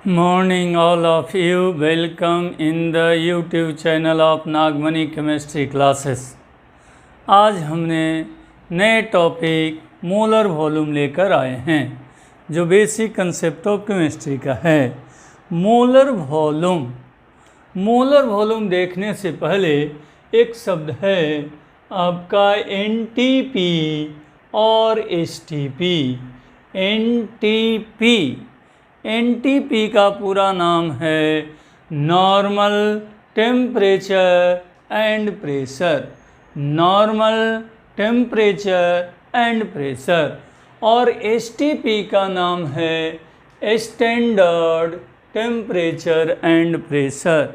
Morning all of you, welcome in the YouTube channel of Nagmani chemistry classes. आज हमने नए topic molar volume लेकर आए हैं जो बेसिक कंसेप्ट ऑफ केमिस्ट्री का है। मोलर वॉल्यूम देखने से पहले एक शब्द है आपका एनटीपी और एसटीपी। एनटीपी का पूरा नाम है normal temperature and pressure. Normal temperature and pressure. और एसटीपी का नाम है standard temperature and pressure.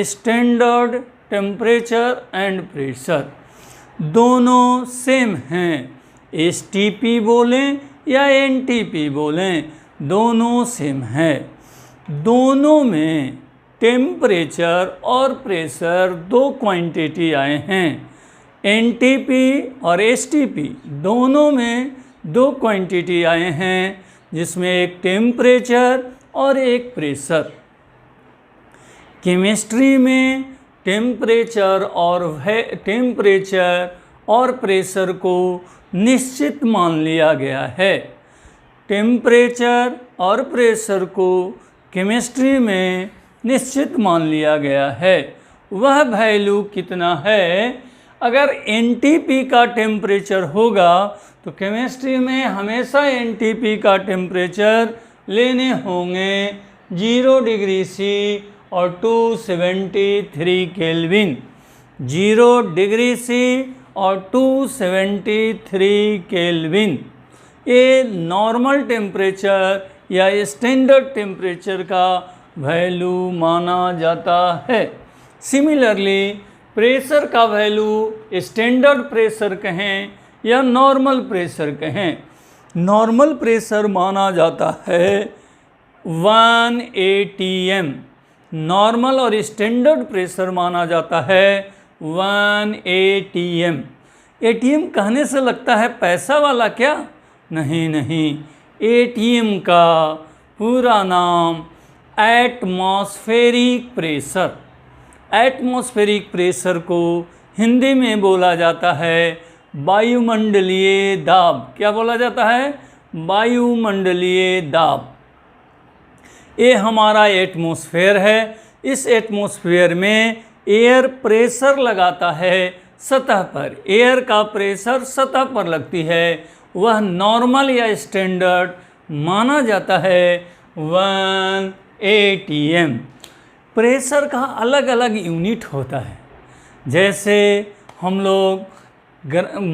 Standard temperature and pressure दोनों सेम हैं। एसटीपी बोलें या एनटीपी बोलें, दोनों सेम है। दोनों में टेम्परेचर और प्रेशर दो क्वांटिटी आए हैं। एनटीपी और एसटीपी दोनों में दो क्वांटिटी आए हैं, जिसमें एक टेम्परेचर और एक प्रेशर। केमिस्ट्री में टेम्परेचर और प्रेशर को निश्चित मान लिया गया है। टेम्परेचर और प्रेशर को केमिस्ट्री में निश्चित मान लिया गया है। वह वैल्यू कितना है? अगर एनटीपी का टेम्परेचर होगा तो केमिस्ट्री में हमेशा एनटीपी का टेम्परेचर लेने होंगे 0 डिग्री सी और 273 केल्विन। 0 डिग्री सी और 273 केल्विन ये नॉर्मल टेम्परेचर या स्टैंडर्ड टेम्परेचर का वैल्यू माना जाता है। सिमिलरली प्रेशर का वैल्यू स्टैंडर्ड प्रेशर कहें या नॉर्मल प्रेशर कहें, नॉर्मल प्रेशर माना जाता है 1 atm। नॉर्मल और स्टैंडर्ड प्रेशर माना जाता है 1 atm। एटीएम कहने से लगता है पैसा वाला क्या? नहीं, एटीएम का पूरा नाम एटमॉस्फेरिक प्रेशर। एटमॉस्फेरिक प्रेशर को हिंदी में बोला जाता है वायुमंडलीय दाब। क्या बोला जाता है? वायुमंडलीय दाब। ये हमारा एटमॉस्फेयर है। इस एटमॉस्फेयर में एयर प्रेशर लगाता है सतह पर। एयर का प्रेशर सतह पर लगती है, वह नॉर्मल या स्टैंडर्ड माना जाता है 1 atm। प्रेशर का अलग अलग यूनिट होता है। जैसे हम लोग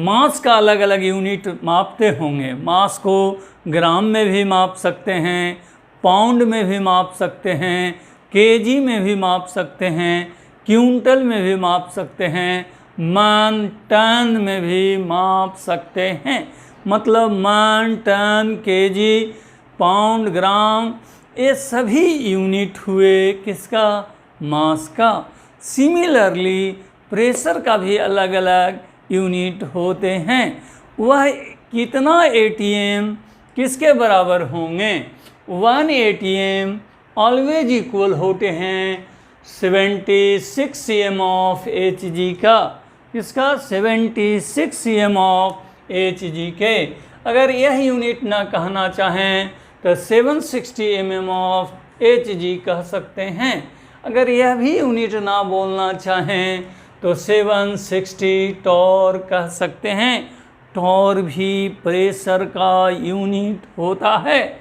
मास का अलग अलग यूनिट मापते होंगे। मास को ग्राम में भी माप सकते हैं, पाउंड में भी माप सकते हैं, केजी में भी माप सकते हैं, क्विंटल में भी माप सकते हैं, मन टन में भी माप सकते हैं। मतलब मन, टन, केजी, पाउंड, ग्राम ये सभी यूनिट हुए किसका? मास का। सिमिलरली प्रेशर का भी अलग अलग यूनिट होते हैं। वह कितना एटीएम किसके बराबर होंगे? 1 atm ऑलवेज इक्वल होते हैं 76 cm ऑफ Hg का। किसका? 76 cm ऑफ Hg के। अगर यह यूनिट ना कहना चाहें तो 760 mm ऑफ Hg कह सकते हैं। अगर यह भी यूनिट ना बोलना चाहें तो 760 टॉर कह सकते हैं। टॉर भी प्रेशर का यूनिट होता है।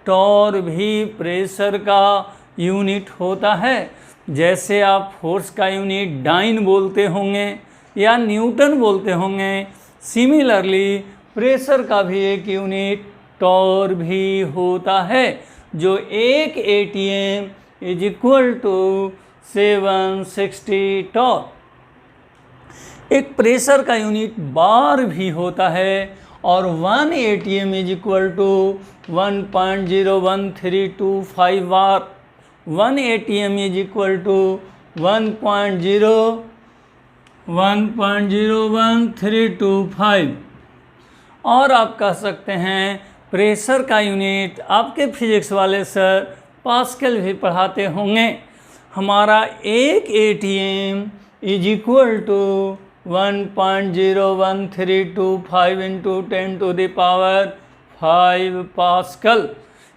टॉर भी प्रेशर का यूनिट होता है। जैसे आप फोर्स का यूनिट डाइन बोलते होंगे या न्यूटन बोलते होंगे, सिमिलरली प्रेशर का भी एक यूनिट टॉर भी होता है, जो 1 atm is equal to 760 torr. एक प्रेशर का यूनिट बार भी होता है और 1 atm is equal to 1.01325 bar. 1 atm is equal to 1.01325। और आप कह सकते हैं प्रेशर का यूनिट, आपके फिजिक्स वाले सर पास्कल भी पढ़ाते होंगे। हमारा एक ATM is equal to 1.0132 into 10⁵ pascal.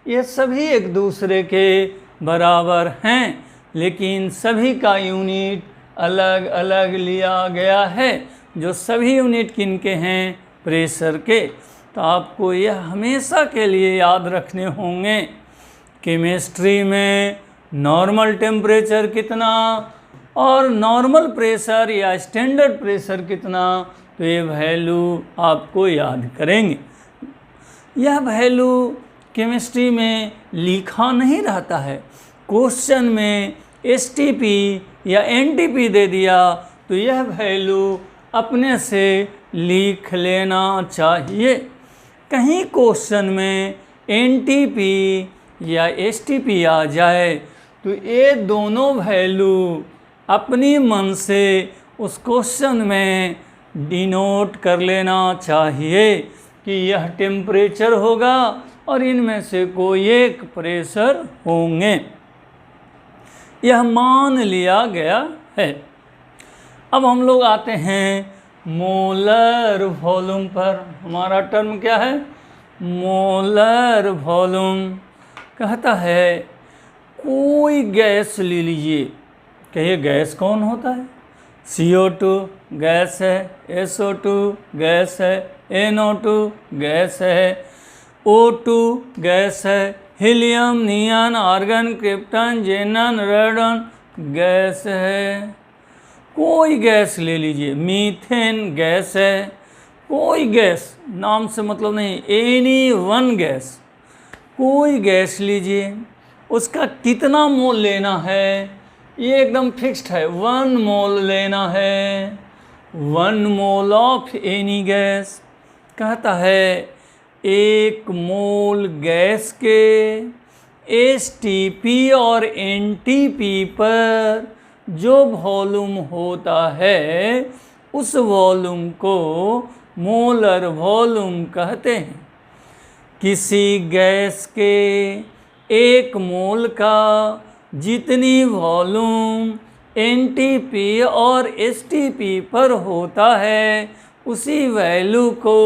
ये सभी एक दूसरे के बराबर हैं, लेकिन सभी का यूनिट अलग अलग लिया गया है। जो सभी यूनिट किनके हैं? प्रेशर के। तो आपको यह हमेशा के लिए याद रखने होंगे। केमिस्ट्री में नॉर्मल टेम्परेचर कितना और नॉर्मल प्रेशर या स्टैंडर्ड प्रेशर कितना, तो ये वैल्यू आपको याद करेंगे। यह वैल्यू केमिस्ट्री में लिखा नहीं रहता है। क्वेश्चन में STP या NTP दे दिया तो यह वैल्यू अपने से लिख लेना चाहिए। कहीं क्वेश्चन में NTP या STP आ जाए तो ये दोनों वैल्यू अपनी मन से उस क्वेश्चन में डिनोट कर लेना चाहिए कि यह टेम्परेचर होगा और इनमें से कोई एक प्रेशर होंगे। यह मान लिया गया है। अब हम लोग आते हैं मोलर वॉल्यूम पर। हमारा टर्म क्या है? Molar volume. कहता है कोई गैस ले लीजिए। कहिए गैस कौन होता है? CO2 गैस है, SO2 गैस है, NO2 गैस है, O2 गैस है, helium, neon, argon, krypton, जेनन, रेडन gas है। कोई गैस ले लीजिए। मीथेन गैस है। कोई गैस, नाम से मतलब नहीं, एनी वन गैस, कोई गैस लीजिए। उसका कितना मोल लेना है ये एकदम फिक्स्ड है। 1 मोल लेना है। 1 मोल ऑफ एनी गैस। कहता है 1 मोल गैस के STP और NTP पर जो वॉल्यूम होता है उस वॉल्यूम को मोलर वॉल्यूम कहते हैं। किसी गैस के 1 मोल का जितनी वॉल्यूम NTP और STP पर होता है उसी वैल्यू को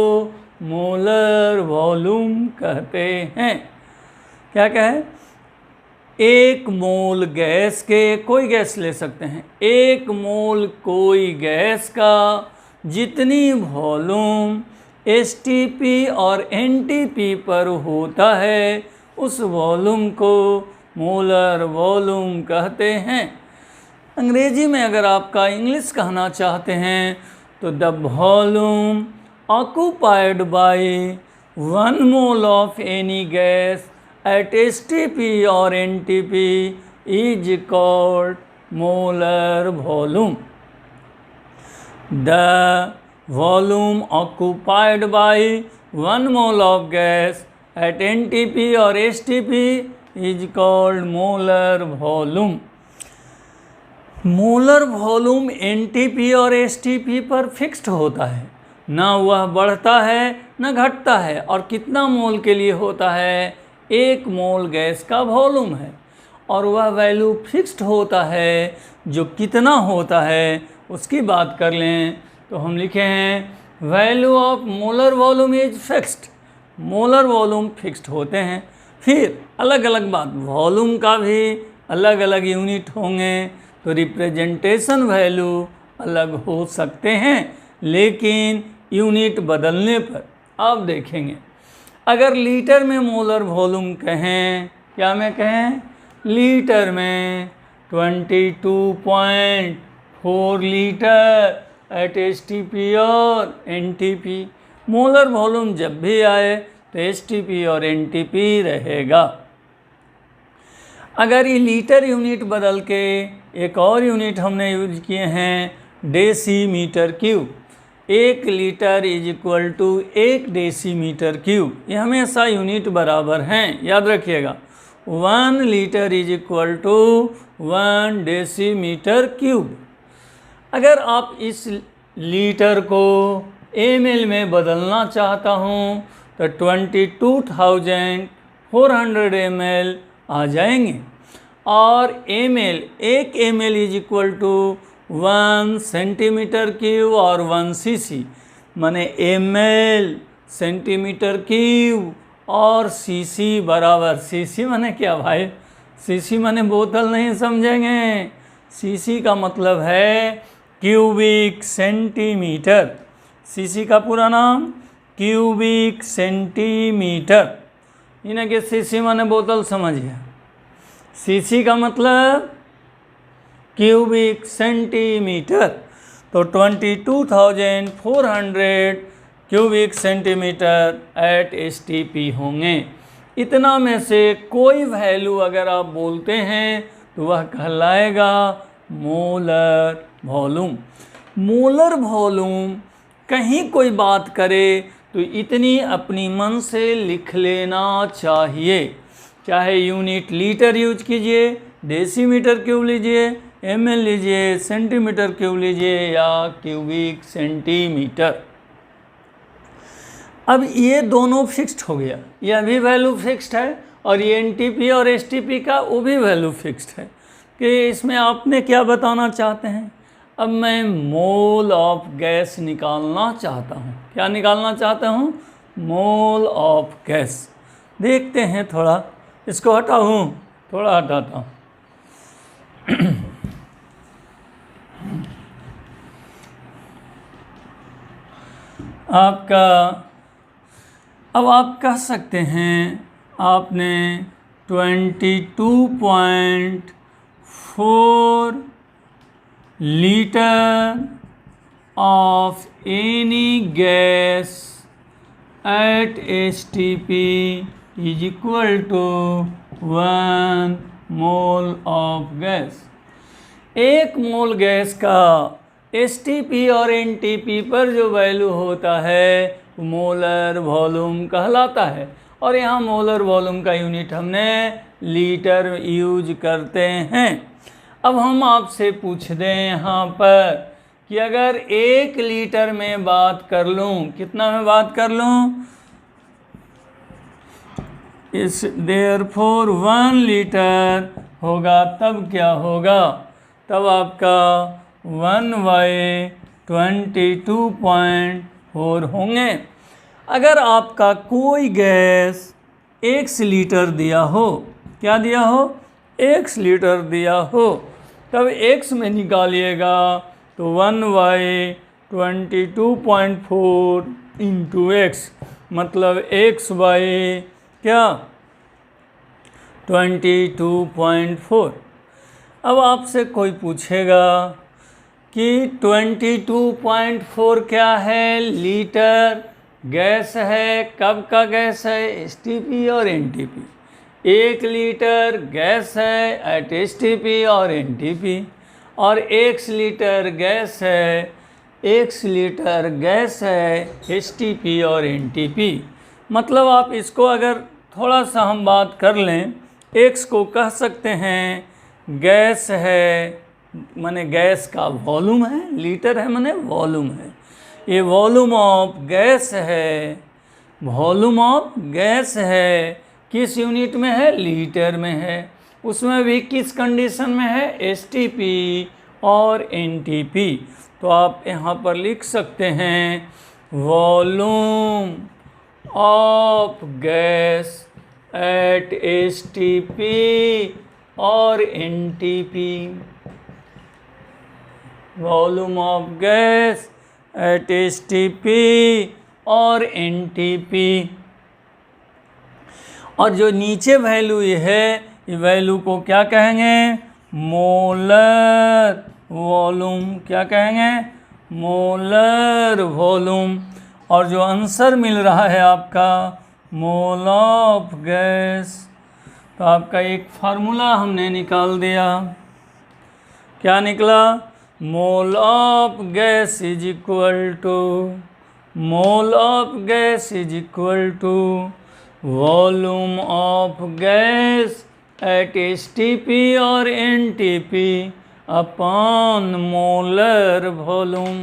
मोलर वॉल्यूम कहते हैं। क्या कहे? 1 मोल गैस के, कोई गैस ले सकते हैं, 1 मोल कोई गैस का जितनी वॉल्यूम STP और NTP पर होता है उस वॉल्यूम को मोलर वॉल्यूम कहते हैं। अंग्रेजी में अगर आपका इंग्लिश कहना चाहते हैं तो the volume occupied by 1 mole of any gas at STP और NTP is called molar volume. The volume occupied by 1 mole of gas eight NTP और STP is called molar volume. Molar volume NTP और STP पर fixed होता है, ना वह बढ़ता है ना घटता है। और कितना मोल के लिए होता है? 1 मोल गैस का वॉल्यूम है और वह वैल्यू फिक्स्ड होता है। जो कितना होता है उसकी बात कर लें तो हम लिखे हैं value of molar volume is fixed. Molar volume fixed होते हैं। फिर अलग अलग बात, वॉल्यूम का भी अलग अलग यूनिट होंगे तो रिप्रेजेंटेशन वैल्यू अलग हो सकते हैं, लेकिन यूनिट बदलने पर आप देखेंगे। अगर लीटर में मोलर वॉल्यूम कहें, क्या में कहें? लीटर में 22.4 लीटर एट STP और NTP। मोलर वॉल्यूम जब भी आए तो STP और NTP रहेगा। अगर ये लीटर यूनिट बदल के एक और यूनिट हमने यूज किए हैं decimetre cube. 1 litre is equal to 1 decimetre cube. ये हमेशा यूनिट बराबर हैं, याद रखिएगा। 1 litre is equal to 1 decimetre cube. अगर आप इस लीटर को ml में बदलना चाहता हूँ तो 22,400 ml आ जाएंगे। और ml, 1 ml is equal to 1 centimetre cube और 1 cc, माने ml सेंटीमीटर क्यूब और cc बराबर, cc माने क्या भाई, cc माने बोतल नहीं समझेंगे, cc का मतलब है क्यूबिक सेंटीमीटर, cc का पूरा नाम क्यूबिक सेंटीमीटर, इन्हें के cc माने बोतल समझिए, cc का मतलब क्यूबिक सेंटीमीटर। तो 22,400 क्यूबिक सेंटीमीटर एट STP होंगे। इतना में से कोई वैल्यू अगर आप बोलते हैं तो वह कहलाएगा मोलर वॉल्यूम। मोलर वॉल्यूम कहीं कोई बात करे तो इतनी अपनी मन से लिख लेना चाहिए, चाहे यूनिट लीटर यूज कीजिए, डेसीमीटर क्यूब लीजिए, ml लीजिए, सेंटीमीटर क्यूब लीजिए या क्यूबिक सेंटीमीटर। अब ये दोनों फिक्स्ड हो गया, यह भी वैल्यू फिक्स्ड है और ये NTP और STP का वो भी वैल्यू फिक्स्ड है कि इसमें आपने क्या बताना चाहते हैं। अब मैं मोल ऑफ गैस निकालना चाहता हूँ, क्या निकालना चाहता हूँ, मोल ऑफ गैस। देखते हैं, थोड़ा इसको हटाऊँ, थोड़ा हटाता हूँ। आपका, अब आप कह सकते हैं आपने 22.4 litre of any gas at STP is equal to 1 mole of gas. 1 mole gas का STP और NTP पर जो वैल्यू होता है मोलर वॉल्यूम कहलाता है। और यहाँ मोलर वॉल्यूम का यूनिट हमने लीटर यूज करते हैं। अब हम आपसे पूछ दें यहाँ पर कि अगर 1 लीटर में बात कर लूँ, कितना में बात कर लूँ, इस देयरफॉर 1 लीटर होगा, तब क्या होगा, तब आपका 1/22.4 होंगे। अगर आपका कोई गैस 1 लीटर दिया हो, क्या दिया हो, 1 लीटर दिया हो, तब x में निकालिएगा तो 1/22.4 इंटू x, मतलब x बाई क्या 22.4। अब आपसे कोई पूछेगा कि 22.4 क्या है, लीटर गैस है, कब का गैस है, STP और NTP। 1 लीटर गैस है एट STP और NTP, और 1 लीटर गैस है, 1 लीटर गैस है STP और NTP। मतलब आप इसको अगर थोड़ा सा हम बात कर लें, x को कह सकते हैं गैस है, माने गैस का वॉल्यूम है, लीटर है माने वॉल्यूम है, ये वॉल्यूम ऑफ गैस है, वॉल्यूम ऑफ गैस है, किस यूनिट में है, लीटर में है, उसमें भी किस कंडीशन में है, STP और NTP। तो आप यहाँ पर लिख सकते हैं volume of gas at STP और NTP, volume of gas at STP और NTP। और जो नीचे वैल्यू ये है, ये वैल्यू को क्या कहेंगे, मोलर वॉल्यूम, क्या कहेंगे, मोलर वॉल्यूम। और जो आंसर मिल रहा है आपका मोल ऑफ गैस, तो आपका एक फार्मूला हमने निकाल दिया, क्या निकला, mole of gas is equal to, mole of gas is equal to volume of gas at STP और NTP अपॉन मोलर वॉल्यूम।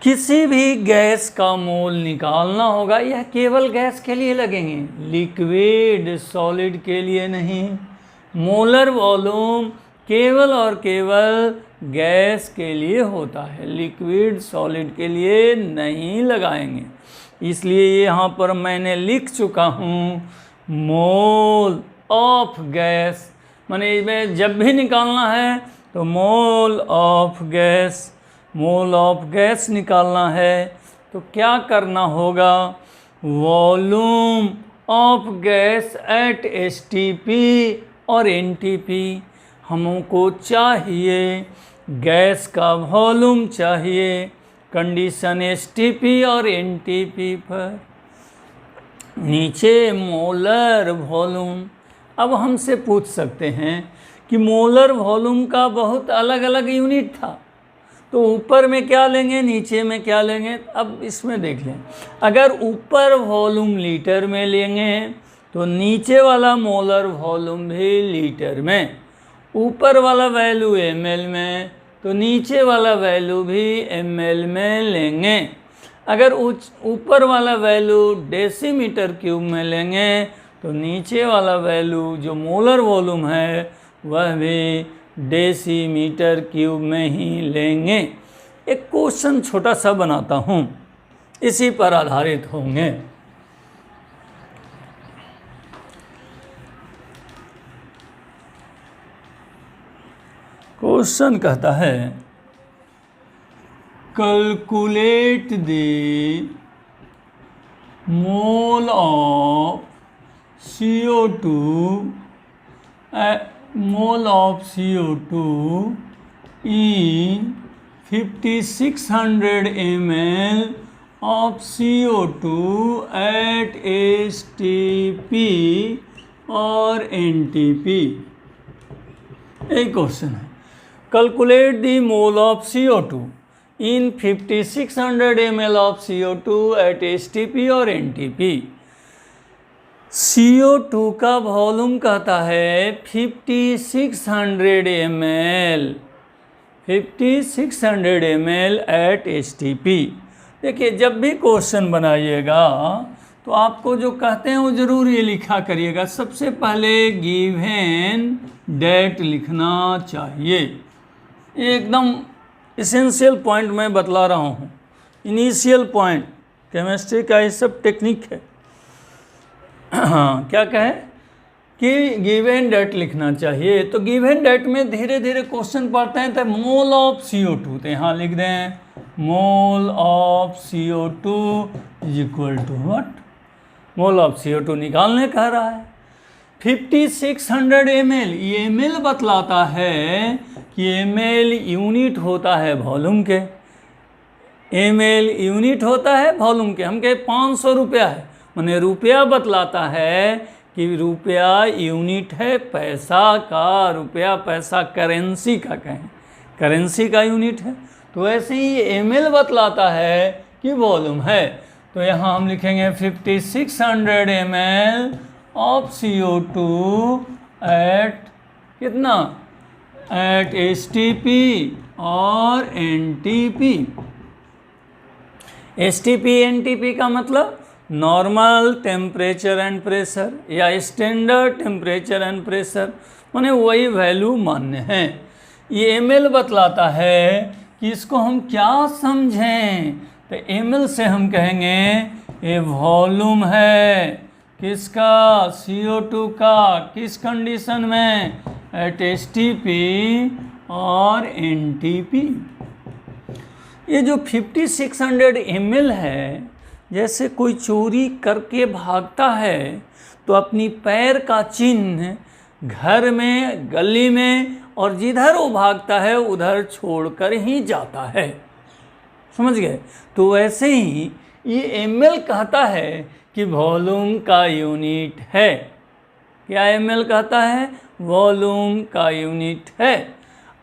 किसी भी गैस का मोल निकालना होगा, यह केवल गैस के लिए लगेंगे, लिक्विड सॉलिड के लिए नहीं। मोलर वॉल्यूम केवल और केवल गैस के लिए होता है, लिक्विड सॉलिड के लिए नहीं लगाएंगे। इसलिए यहाँ पर मैंने लिख चुका हूँ मोल ऑफ गैस, माने इसमें जब भी निकालना है तो मोल of gas, mole of gas निकालना है तो क्या करना होगा, volume of gas eight STP और एनटीपी। हमको चाहिए गैस का वॉल्यूम चाहिए कंडीशन एसटीपी और एनटीपी पर। नीचे मोलर वॉल्यूम। अब हमसे पूछ सकते हैं कि मोलर वॉल्यूम का बहुत अलग अलग यूनिट था, तो ऊपर में क्या लेंगे नीचे में क्या लेंगे। अब इसमें देख लें, अगर ऊपर वॉल्यूम लीटर में लेंगे तो नीचे वाला मोलर वॉल्यूम भी लीटर में, ऊपर वाला वैल्यू ml में तो नीचे वाला वैल्यू भी ml में लेंगे। अगर ऊपर वाला वैल्यू डेसीमीटर क्यूब में लेंगे तो नीचे वाला वैल्यू जो मोलर वॉल्यूम है वह भी डेसीमीटर क्यूब में ही लेंगे। एक क्वेश्चन छोटा सा बनाता हूँ, इसी पर आधारित होंगे। क्वेश्चन कहता है calculate the mole of CO2 in 5600 ml of CO2 at STP और NTP। एक क्वेश्चन है, calculate the mole of CO2 in 5600 ml of CO2 at STP और NTP। CO2 का वॉल्यूम कहता है 5600 ml, 5600 ml एट STP। देखिए जब भी क्वेश्चन बनाइएगा तो आपको जो कहते हैं वो ज़रूर ये लिखा करिएगा। सबसे पहले गिवन डेट लिखना चाहिए, एकदम इसेंशियल पॉइंट मैं बतला रहा हूँ, इनिशियल पॉइंट। केमिस्ट्री का ये सब टेक्निक है। क्या कहे कि गिवन डेट लिखना चाहिए, तो गिवन डेट में धीरे धीरे क्वेश्चन पढ़ते हैं। तो मोल ऑफ CO2 तो यहाँ लिख दें mole of CO2 is equal to what, mole of CO2 निकालने कह रहा है। 5600 ml, ये ml बतलाता है कि ml यूनिट होता है वॉल्यूम के, ml यूनिट होता है वॉल्यूम के। हम कहे 500 रुपया है, माने रुपया बतलाता है कि रुपया यूनिट है पैसा का, रुपया पैसा करेंसी का कहें, करेंसी का यूनिट है। तो ऐसे ही ml बतलाता है कि वॉल्यूम है। तो यहाँ हम लिखेंगे 5600 ml ऑफ CO2 एट कितना, एट STP और NTP। STP NTP का मतलब नॉर्मल टेम्परेचर एंड प्रेशर या स्टैंडर्ड टेम्परेचर एंड प्रेशर, माने वही वैल्यू मान्य है। ये ml बतलाता है कि इसको हम क्या समझें, तो ml से हम कहेंगे ये वॉल्यूम है किसका, CO2 का, किस कंडीशन में, एट STP और NTP। ये जो 5600 ml है, जैसे कोई चोरी करके भागता है तो अपनी पैर का चिन्ह घर में, गली में और जिधर वो भागता है उधर छोड़कर ही जाता है, समझ गए। तो वैसे ही ये ml कहता है कि वॉल्यूम का यूनिट है। क्या ml कहता है, वॉल्यूम का यूनिट है।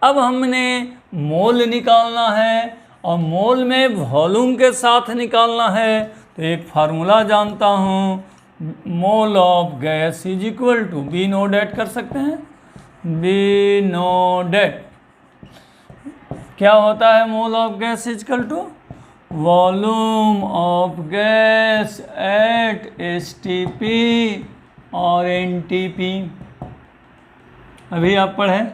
अब हमने मोल निकालना है और मोल में वॉल्यूम के साथ निकालना है, तो एक फार्मूला जानता हूँ, mole of gas is equal to, बी नो डेट कर सकते हैं, बी नो डेट। क्या होता है mole of gas is equal to volume of gas at STP और NTP, अभी आप पढ़ें,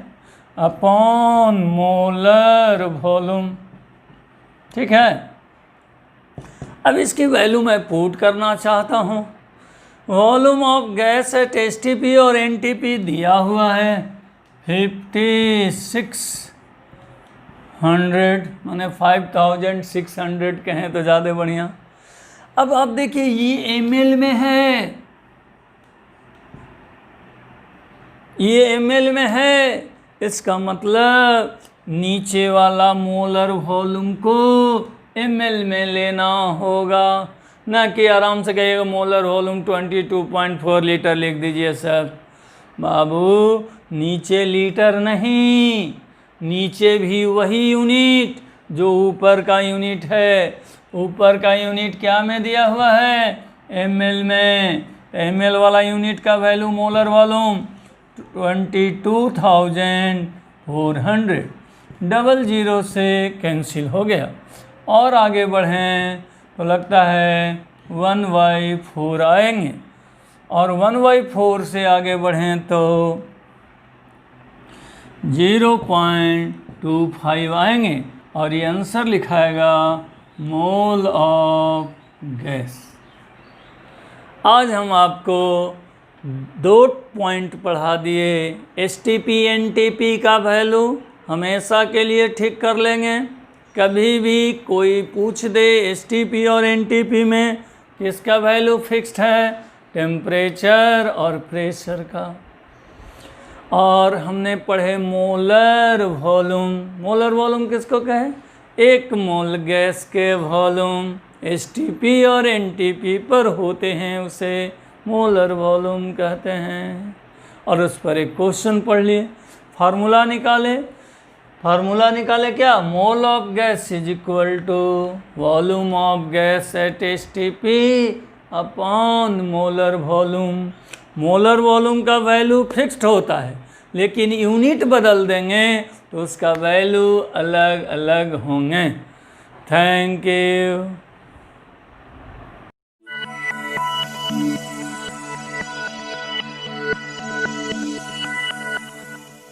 अपॉन मोलर वॉल्यूम। ठीक है, अब इसकी वैल्यू मैं पुट करना चाहता हूँ। Volume of gas at STP और NTP दिया हुआ है 5600, माने 5600 कहें तो ज़्यादा बढ़िया। अब आप देखिए ये ml में है, ये ml में है, इसका मतलब नीचे वाला मोलर वॉल्यूम को ml में लेना होगा, ना कि आराम से कहिएगा मोलर वॉल्यूम 22.4 लीटर लिख दीजिए सर। बाबू नीचे लीटर नहीं, नीचे भी वही यूनिट जो ऊपर का यूनिट है। ऊपर का यूनिट क्या में दिया हुआ है? ml में। ml वाला यूनिट का वैल्यू मोलर वॉल्यूम 22,400, 00 से कैंसिल हो गया। और आगे बढ़ें तो लगता है 1/4 आएंगे, और 1/4 से आगे बढ़ें तो 0.25 आएंगे, और ये आंसर लिखाएगा मोल ऑफ गैस। आज हम आपको 2 पॉइंट पढ़ा दिए। STP NTP का वैल्यू हमेशा के लिए ठीक कर लेंगे। कभी भी कोई पूछ दे STP और NTP में किसका वैल्यू फिक्स्ड है, टेम्परेचर और प्रेशर का। और हमने पढ़े मोलर वॉल्यूम। मोलर वॉल्यूम किसको कहे? 1 मोल गैस के वॉल्यूम STP और NTP पर होते हैं उसे मोलर वॉल्यूम कहते हैं। और उस पर एक क्वेश्चन पढ़ लिए, फार्मूला निकाले। फार्मूला निकाले क्या? Mole of gas is equal to volume of gas at STP upon molar volume. Molar volume का वैल्यू फिक्स्ड होता है, लेकिन यूनिट बदल देंगे तो उसका वैल्यू अलग अलग होंगे। Thank you.